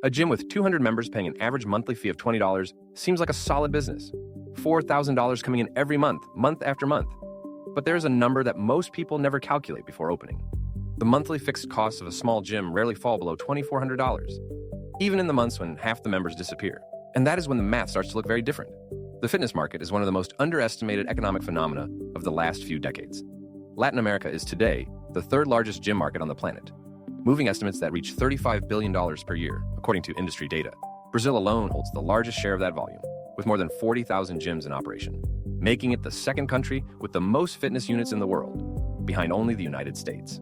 A gym with 200 members paying an average monthly fee of $20 seems like a solid business. $4,000 coming in every month, month after month. But there's a number that most people never calculate before opening. The monthly fixed costs of a small gym rarely fall below $2,400, even in the months when half the members disappear. And that is when the math starts to look very different. The fitness market is one of the most underestimated economic phenomena of the last few decades. Latin America is today the third largest gym market on the planet, moving estimates that reach $35 billion per year, according to industry data. Brazil alone holds the largest share of that volume, with more than 40,000 gyms in operation, making it the second country with the most fitness units in the world, behind only the United States.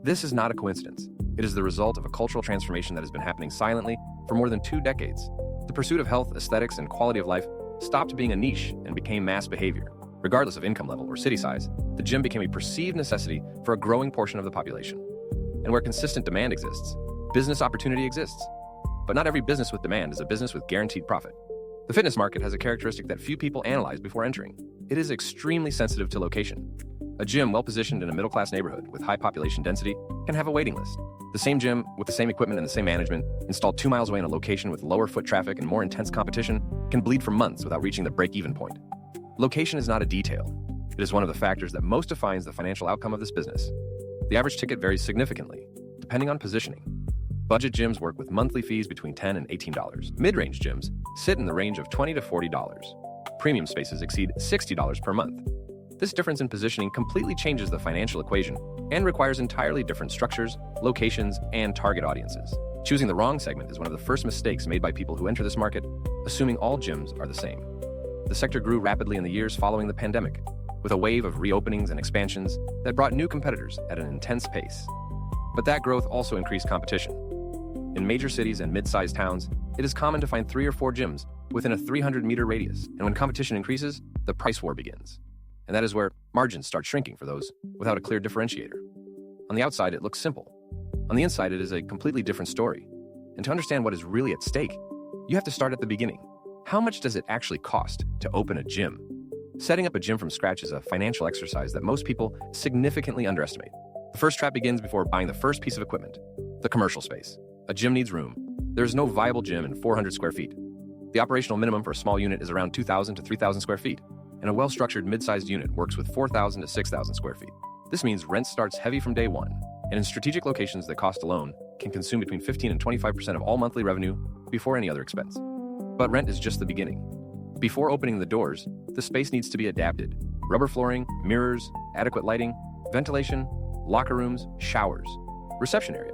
This is not a coincidence. It is the result of a cultural transformation that has been happening silently for more than 2 decades. The pursuit of health, aesthetics, and quality of life stopped being a niche and became mass behavior. Regardless of income level or city size, the gym became a perceived necessity for a growing portion of the population. And where consistent demand exists, business opportunity exists. But not every business with demand is a business with guaranteed profit. The fitness market has a characteristic that few people analyze before entering. It is extremely sensitive to location. A gym well-positioned in a middle-class neighborhood with high population density can have a waiting list. The same gym, with the same equipment and the same management, installed 2 miles away in a location with lower foot traffic and more intense competition, can bleed for months without reaching the break-even point. Location is not a detail. It is one of the factors that most defines the financial outcome of this business. The average ticket varies significantly, depending on positioning. Budget gyms work with monthly fees between $10 and $18. Mid-range gyms sit in the range of $20 to $40. Premium spaces exceed $60 per month. This difference in positioning completely changes the financial equation and requires entirely different structures, locations, and target audiences. Choosing the wrong segment is one of the first mistakes made by people who enter this market, assuming all gyms are the same. The sector grew rapidly in the years following the pandemic, with a wave of reopenings and expansions that brought new competitors at an intense pace. But that growth also increased competition. In major cities and mid-sized towns, it is common to find 3 or 4 gyms within a 300-meter radius, and when competition increases, the price war begins. And that is where margins start shrinking for those without a clear differentiator. On the outside, it looks simple. On the inside, it is a completely different story. And to understand what is really at stake, you have to start at the beginning. How much does it actually cost to open a gym? Setting up a gym from scratch is a financial exercise that most people significantly underestimate. The first trap begins before buying the first piece of equipment, the commercial space. A gym needs room. There is no viable gym in 400 square feet. The operational minimum for a small unit is around 2,000 to 3,000 square feet, and a well-structured mid-sized unit works with 4,000 to 6,000 square feet. This means rent starts heavy from day one, and in strategic locations, the cost alone can consume between 15 and 25% of all monthly revenue before any other expense. But rent is just the beginning. Before opening the doors, the space needs to be adapted. Rubber flooring, mirrors, adequate lighting, ventilation, locker rooms, showers, reception area.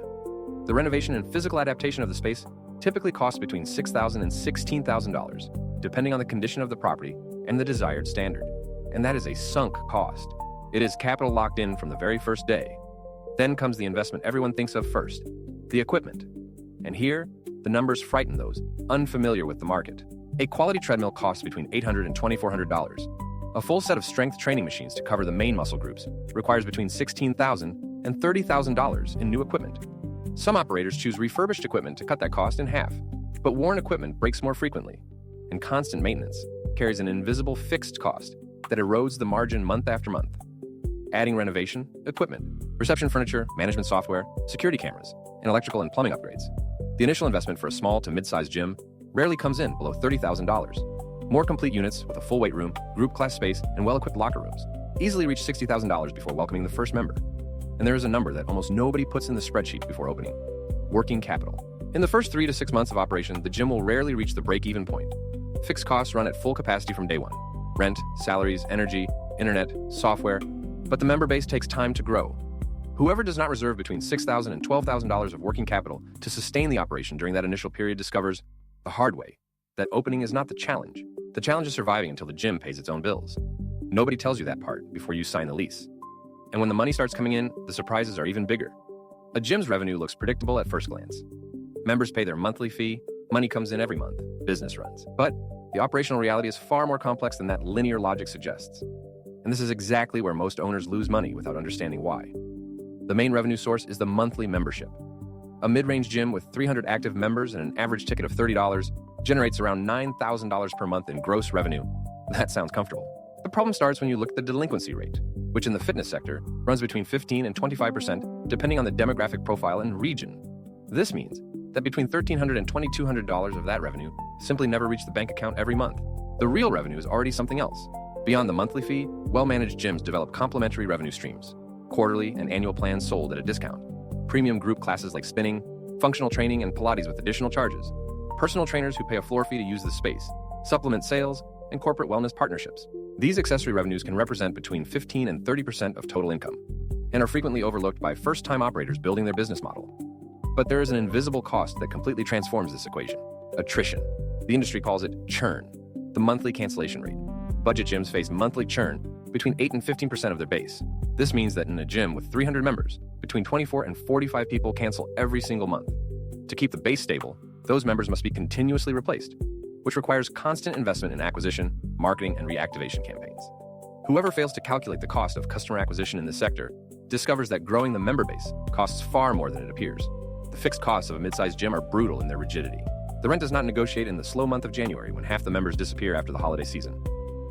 The renovation and physical adaptation of the space typically costs between $6,000 and $16,000, depending on the condition of the property and the desired standard. And that is a sunk cost. It is capital locked in from the very first day. Then comes the investment everyone thinks of first, the equipment. And here, the numbers frighten those unfamiliar with the market. A quality treadmill costs between $800 and $2,400. A full set of strength training machines to cover the main muscle groups requires between $16,000 and $30,000 in new equipment. Some operators choose refurbished equipment to cut that cost in half, but worn equipment breaks more frequently, and constant maintenance carries an invisible fixed cost that erodes the margin month after month. Adding renovation, equipment, reception furniture, management software, security cameras, and electrical and plumbing upgrades. The initial investment for a small to mid-sized gym rarely comes in below $30,000. More complete units with a full weight room, group class space, and well-equipped locker rooms easily reach $60,000 before welcoming the first member. And there is a number that almost nobody puts in the spreadsheet before opening: working capital. In the first 3 to 6 months of operation, the gym will rarely reach the break-even point. Fixed costs run at full capacity from day one: rent, salaries, energy, internet, software. But the member base takes time to grow. Whoever does not reserve between $6,000 and $12,000 of working capital to sustain the operation during that initial period discovers, the hard way, that opening is not the challenge. The challenge is surviving until the gym pays its own bills. Nobody tells you that part before you sign the lease. And when the money starts coming in, the surprises are even bigger. A gym's revenue looks predictable at first glance. Members pay their monthly fee, money comes in every month, business runs. But the operational reality is far more complex than that linear logic suggests. And this is exactly where most owners lose money without understanding why. The main revenue source is the monthly membership. A mid-range gym with 300 active members and an average ticket of $30 generates around $9,000 per month in gross revenue. That sounds comfortable. The problem starts when you look at the delinquency rate, which in the fitness sector runs between 15 and 25% depending on the demographic profile and region. This means that between $1,300 and $2,200 of that revenue simply never reach the bank account every month. The real revenue is already something else. Beyond the monthly fee, well-managed gyms develop complementary revenue streams, quarterly and annual plans sold at a discount, premium group classes like spinning, functional training, and Pilates with additional charges, personal trainers who pay a floor fee to use the space, supplement sales, and corporate wellness partnerships. These accessory revenues can represent between 15 and 30% of total income, and are frequently overlooked by first-time operators building their business model. But there is an invisible cost that completely transforms this equation: attrition. The industry calls it churn, the monthly cancellation rate. Budget gyms face monthly churn between 8 and 15% of their base. This means that in a gym with 300 members, between 24 and 45 people cancel every single month. To keep the base stable, those members must be continuously replaced, which requires constant investment in acquisition, marketing, and reactivation campaigns. Whoever fails to calculate the cost of customer acquisition in this sector discovers that growing the member base costs far more than it appears. The fixed costs of a mid-sized gym are brutal in their rigidity. The rent does not negotiate in the slow month of January when half the members disappear after the holiday season.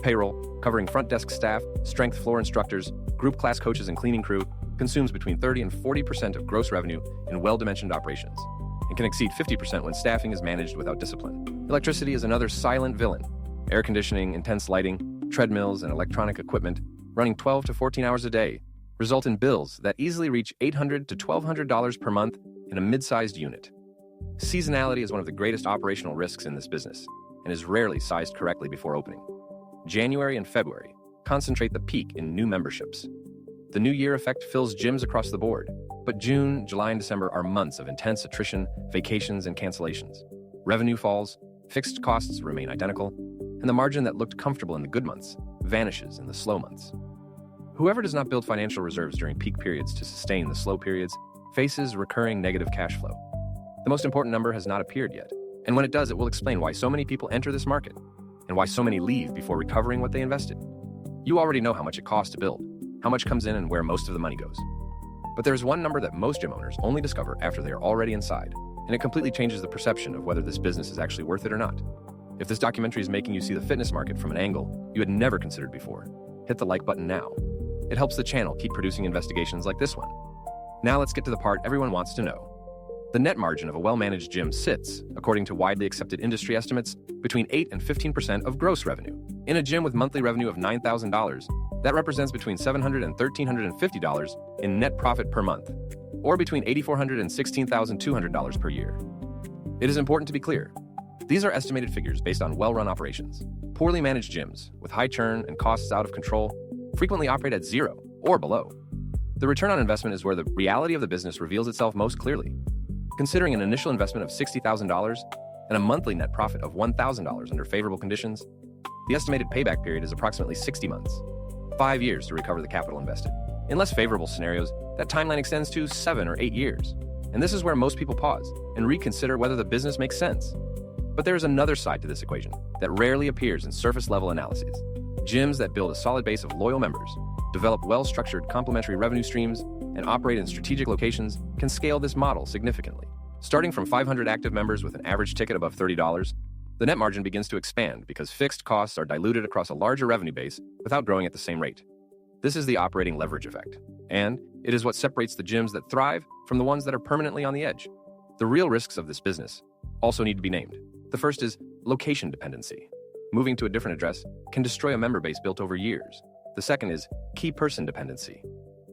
Payroll, covering front desk staff, strength floor instructors, group class coaches, and cleaning crew, consumes between 30 and 40% of gross revenue in well-dimensioned operations, and can exceed 50% when staffing is managed without discipline. Electricity is another silent villain. Air conditioning, intense lighting, treadmills, and electronic equipment running 12 to 14 hours a day result in bills that easily reach $800 to $1,200 per month in a mid-sized unit. Seasonality is one of the greatest operational risks in this business and is rarely sized correctly before opening. January and February concentrate the peak in new memberships. The New Year effect fills gyms across the board, but June, July, and December are months of intense attrition, vacations, and cancellations. Revenue falls, fixed costs remain identical, and the margin that looked comfortable in the good months vanishes in the slow months. Whoever does not build financial reserves during peak periods to sustain the slow periods faces recurring negative cash flow. The most important number has not appeared yet, and when it does, it will explain why so many people enter this market and why so many leave before recovering what they invested. You already know how much it costs to build, how much comes in, and where most of the money goes. But there is one number that most gym owners only discover after they are already inside, and it completely changes the perception of whether this business is actually worth it or not. If this documentary is making you see the fitness market from an angle you had never considered before, hit the like button now. It helps the channel keep producing investigations like this one. Now let's get to the part everyone wants to know. The net margin of a well-managed gym sits, according to widely accepted industry estimates, between 8 and 15% of gross revenue. In a gym with monthly revenue of $9,000, that represents between $700 and $1,350 in net profit per month, or between $8,400 and $16,200 per year. It is important to be clear. These are estimated figures based on well-run operations. Poorly managed gyms, with high churn and costs out of control, frequently operate at zero or below. The return on investment is where the reality of the business reveals itself most clearly. Considering an initial investment of $60,000 and a monthly net profit of $1,000 under favorable conditions, the estimated payback period is approximately 60 months, 5 years to recover the capital invested. In less favorable scenarios, that timeline extends to 7 or 8 years. And this is where most people pause and reconsider whether the business makes sense. But there is another side to this equation that rarely appears in surface-level analyses. Gyms that build a solid base of loyal members, develop well-structured complementary revenue streams, and operate in strategic locations can scale this model significantly. Starting from 500 active members with an average ticket above $30, the net margin begins to expand because fixed costs are diluted across a larger revenue base without growing at the same rate. This is the operating leverage effect, and it is what separates the gyms that thrive from the ones that are permanently on the edge. The real risks of this business also need to be named. The first is location dependency. Moving to a different address can destroy a member base built over years. The second is key person dependency.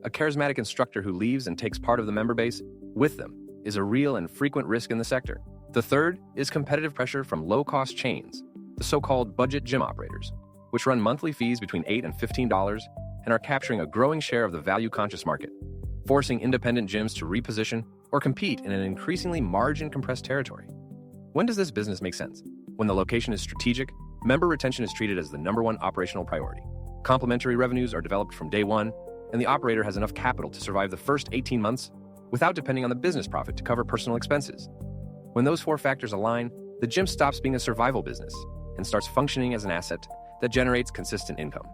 A charismatic instructor who leaves and takes part of the member base with them is a real and frequent risk in the sector. The third is competitive pressure from low-cost chains, the so-called budget gym operators, which run monthly fees between $8 and $15 and are capturing a growing share of the value-conscious market, forcing independent gyms to reposition or compete in an increasingly margin-compressed territory. When does this business make sense? When the location is strategic, member retention is treated as the #1 operational priority. Complementary revenues are developed from day one, and the operator has enough capital to survive the first 18 months without depending on the business profit to cover personal expenses. When those 4 factors align, the gym stops being a survival business and starts functioning as an asset that generates consistent income.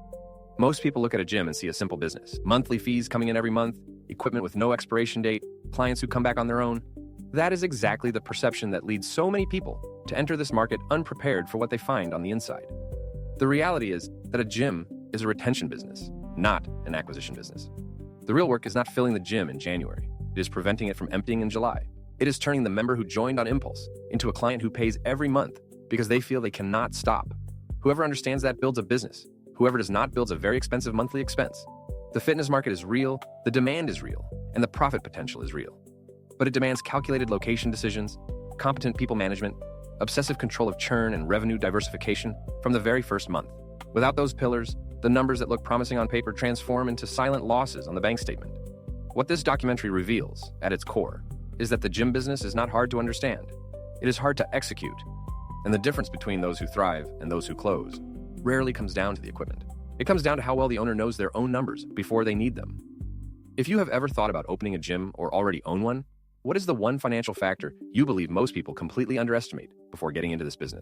Most people look at a gym and see a simple business. Monthly fees coming in every month, equipment with no expiration date, clients who come back on their own. That is exactly the perception that leads so many people to enter this market unprepared for what they find on the inside. The reality is that a gym is a retention business, not an acquisition business. The real work is not filling the gym in January. It is preventing it from emptying in July. It is turning the member who joined on impulse into a client who pays every month because they feel they cannot stop. Whoever understands that builds a business. Whoever does not builds a very expensive monthly expense. The fitness market is real, the demand is real, and the profit potential is real. But it demands calculated location decisions, competent people management, obsessive control of churn and revenue diversification from the very first month. Without those pillars, the numbers that look promising on paper transform into silent losses on the bank statement. What this documentary reveals, at its core, is that the gym business is not hard to understand. It is hard to execute. And the difference between those who thrive and those who close rarely comes down to the equipment. It comes down to how well the owner knows their own numbers before they need them. If you have ever thought about opening a gym or already own one, what is the one financial factor you believe most people completely underestimate before getting into this business?